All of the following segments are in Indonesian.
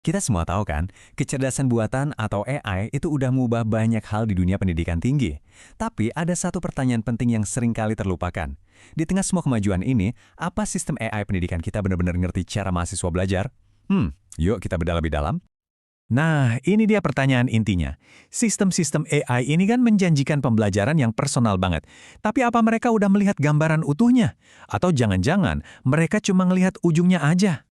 Kita semua tahu kan, kecerdasan buatan atau AI itu udah mengubah banyak hal di dunia pendidikan tinggi. Tapi ada satu pertanyaan penting yang sering kali terlupakan. Di tengah semua kemajuan ini, apa sistem AI pendidikan kita benar-benar ngerti cara mahasiswa belajar? Yuk kita bedah lebih dalam. Nah, ini dia pertanyaan intinya. Sistem-sistem AI ini kan menjanjikan pembelajaran yang personal banget. Tapi apa mereka udah melihat gambaran utuhnya? Atau jangan-jangan mereka cuma ngelihat ujungnya aja?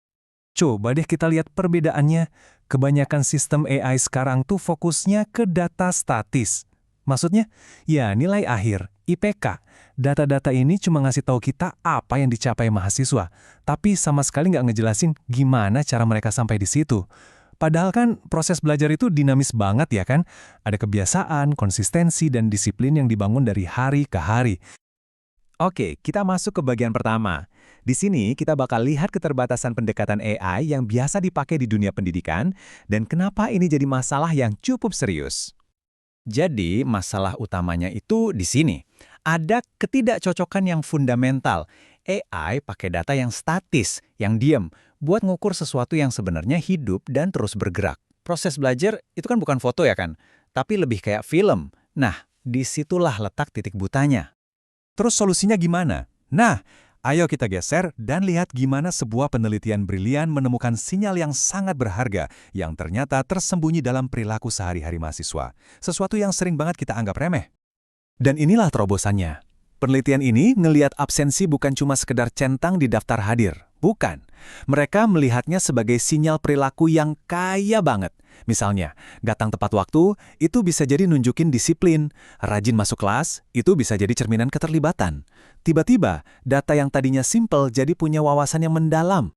Coba deh kita lihat perbedaannya. Kebanyakan sistem AI sekarang tuh fokusnya ke data statis. Maksudnya, ya nilai akhir, IPK. Data-data ini cuma ngasih tahu kita apa yang dicapai mahasiswa, tapi sama sekali nggak ngejelasin gimana cara mereka sampai di situ. Padahal kan proses belajar itu dinamis banget ya kan? Ada kebiasaan, konsistensi, dan disiplin yang dibangun dari hari ke hari. Oke, kita masuk ke bagian pertama. Di sini kita bakal lihat keterbatasan pendekatan AI yang biasa dipakai di dunia pendidikan dan kenapa ini jadi masalah yang cukup serius. Jadi, masalah utamanya itu di sini. Ada ketidakcocokan yang fundamental. AI pakai data yang statis, yang diam, buat ngukur sesuatu yang sebenarnya hidup dan terus bergerak. Proses belajar itu kan bukan foto ya kan, tapi lebih kayak film. Nah, disitulah letak titik butanya. Terus solusinya gimana? Nah, ayo kita geser dan lihat gimana sebuah penelitian brilian menemukan sinyal yang sangat berharga yang ternyata tersembunyi dalam perilaku sehari-hari mahasiswa. Sesuatu yang sering banget kita anggap remeh. Dan inilah terobosannya. Penelitian ini ngelihat absensi bukan cuma sekedar centang di daftar hadir. Bukan. Mereka melihatnya sebagai sinyal perilaku yang kaya banget. Misalnya, datang tepat waktu, itu bisa jadi nunjukin disiplin. Rajin masuk kelas, itu bisa jadi cerminan keterlibatan. Tiba-tiba, data yang tadinya simple jadi punya wawasan yang mendalam.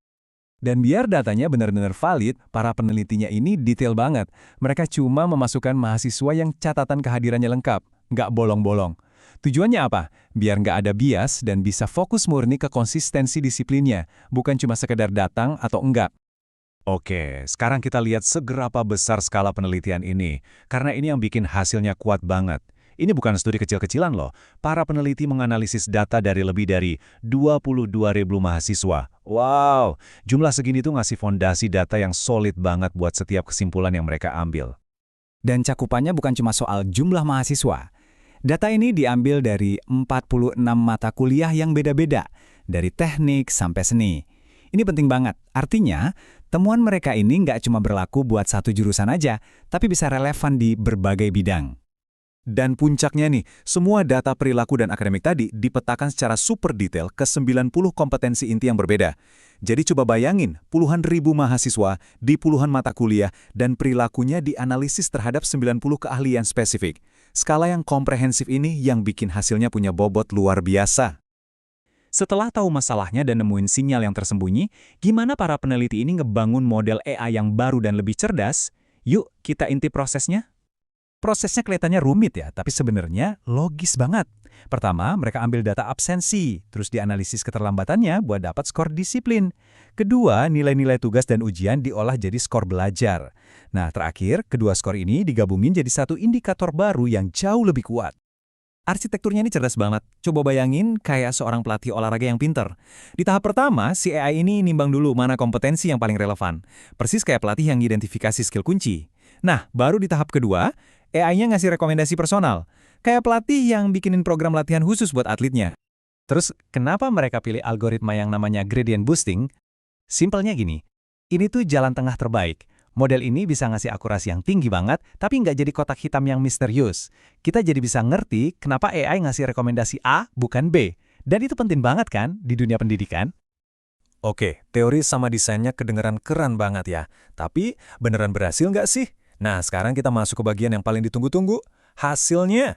Dan biar datanya benar-benar valid, para penelitinya ini detail banget. Mereka cuma memasukkan mahasiswa yang catatan kehadirannya lengkap, nggak bolong-bolong. Tujuannya apa? Biar nggak ada bias dan bisa fokus murni ke konsistensi disiplinnya, bukan cuma sekedar datang atau enggak. Oke, sekarang kita lihat seberapa besar skala penelitian ini, karena ini yang bikin hasilnya kuat banget. Ini bukan studi kecil-kecilan loh. Para peneliti menganalisis data dari lebih dari 22.000 mahasiswa. Wow, jumlah segini tuh ngasih fondasi data yang solid banget buat setiap kesimpulan yang mereka ambil. Dan cakupannya bukan cuma soal jumlah mahasiswa. Data ini diambil dari 46 mata kuliah yang beda-beda, dari teknik sampai seni. Ini penting banget, artinya temuan mereka ini nggak cuma berlaku buat satu jurusan aja, tapi bisa relevan di berbagai bidang. Dan puncaknya nih, semua data perilaku dan akademik tadi dipetakan secara super detail ke 90 kompetensi inti yang berbeda. Jadi coba bayangin, puluhan ribu mahasiswa di puluhan mata kuliah dan perilakunya dianalisis terhadap 90 keahlian spesifik. Skala yang komprehensif ini yang bikin hasilnya punya bobot luar biasa. Setelah tahu masalahnya dan nemuin sinyal yang tersembunyi, gimana para peneliti ini ngebangun model AI yang baru dan lebih cerdas? Yuk, kita intip prosesnya. Prosesnya kelihatannya rumit ya, tapi sebenarnya logis banget. Pertama, mereka ambil data absensi, terus dianalisis keterlambatannya buat dapat skor disiplin. Kedua, nilai-nilai tugas dan ujian diolah jadi skor belajar. Nah, terakhir, kedua skor ini digabungin jadi satu indikator baru yang jauh lebih kuat. Arsitekturnya ini cerdas banget. Coba bayangin kayak seorang pelatih olahraga yang pinter. Di tahap pertama, si AI ini nimbang dulu mana kompetensi yang paling relevan. Persis kayak pelatih yang identifikasi skill kunci. Nah, baru di tahap kedua, AI-nya ngasih rekomendasi personal. Kayak pelatih yang bikinin program latihan khusus buat atletnya. Terus, kenapa mereka pilih algoritma yang namanya gradient boosting? Simpelnya gini, ini tuh jalan tengah terbaik. Model ini bisa ngasih akurasi yang tinggi banget, tapi nggak jadi kotak hitam yang misterius. Kita jadi bisa ngerti kenapa AI ngasih rekomendasi A bukan B. Dan itu penting banget kan di dunia pendidikan? Oke, teori sama desainnya kedengeran keren banget ya. Tapi beneran berhasil nggak sih? Nah, sekarang kita masuk ke bagian yang paling ditunggu-tunggu. Hasilnya.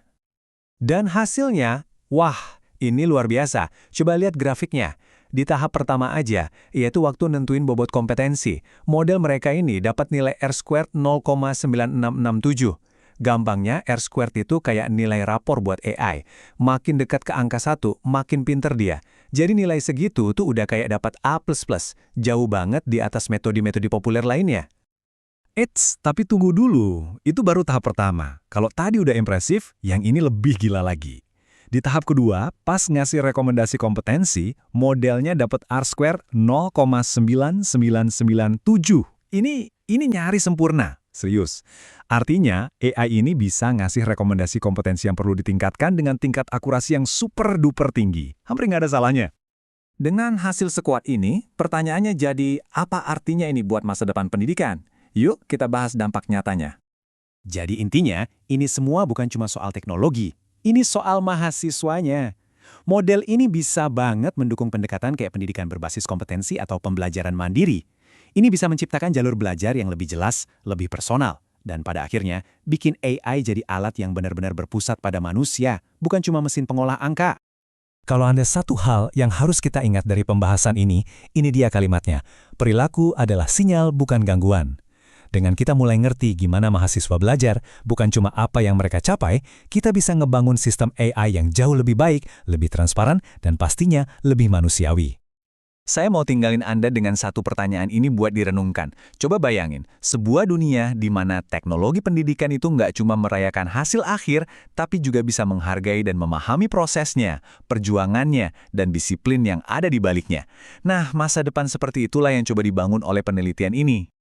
Dan hasilnya, wah, ini luar biasa. Coba lihat grafiknya. Di tahap pertama aja, yaitu waktu nentuin bobot kompetensi, model mereka ini dapat nilai R-squared 0,9667. Gampangnya, R-squared itu kayak nilai rapor buat AI. Makin dekat ke angka 1, makin pinter dia. Jadi nilai segitu tuh udah kayak dapat A++, jauh banget di atas metode-metode populer lainnya. Eits, tapi tunggu dulu. Itu baru tahap pertama. Kalau tadi udah impresif, yang ini lebih gila lagi. Di tahap kedua, pas ngasih rekomendasi kompetensi, modelnya dapat R-squared 0,9997. Ini Ini nyaris sempurna. Serius. Artinya, AI ini bisa ngasih rekomendasi kompetensi yang perlu ditingkatkan dengan tingkat akurasi yang super duper tinggi. Hampir nggak ada salahnya. Dengan hasil sekuat ini, pertanyaannya jadi, apa artinya ini buat masa depan pendidikan? Yuk, kita bahas dampak nyatanya. Jadi intinya, ini semua bukan cuma soal teknologi. Ini soal mahasiswanya. Model ini bisa banget mendukung pendekatan kayak pendidikan berbasis kompetensi atau pembelajaran mandiri. Ini bisa menciptakan jalur belajar yang lebih jelas, lebih personal, dan pada akhirnya bikin AI jadi alat yang benar-benar berpusat pada manusia, bukan cuma mesin pengolah angka. Kalau ada satu hal yang harus kita ingat dari pembahasan ini dia kalimatnya. Perilaku adalah sinyal, bukan gangguan. Dengan kita mulai ngerti gimana mahasiswa belajar, bukan cuma apa yang mereka capai, kita bisa ngebangun sistem AI yang jauh lebih baik, lebih transparan, dan pastinya lebih manusiawi. Saya mau tinggalin Anda dengan satu pertanyaan ini buat direnungkan. Coba bayangin, sebuah dunia di mana teknologi pendidikan itu nggak cuma merayakan hasil akhir, tapi juga bisa menghargai dan memahami prosesnya, perjuangannya, dan disiplin yang ada di baliknya. Nah, masa depan seperti itulah yang coba dibangun oleh penelitian ini.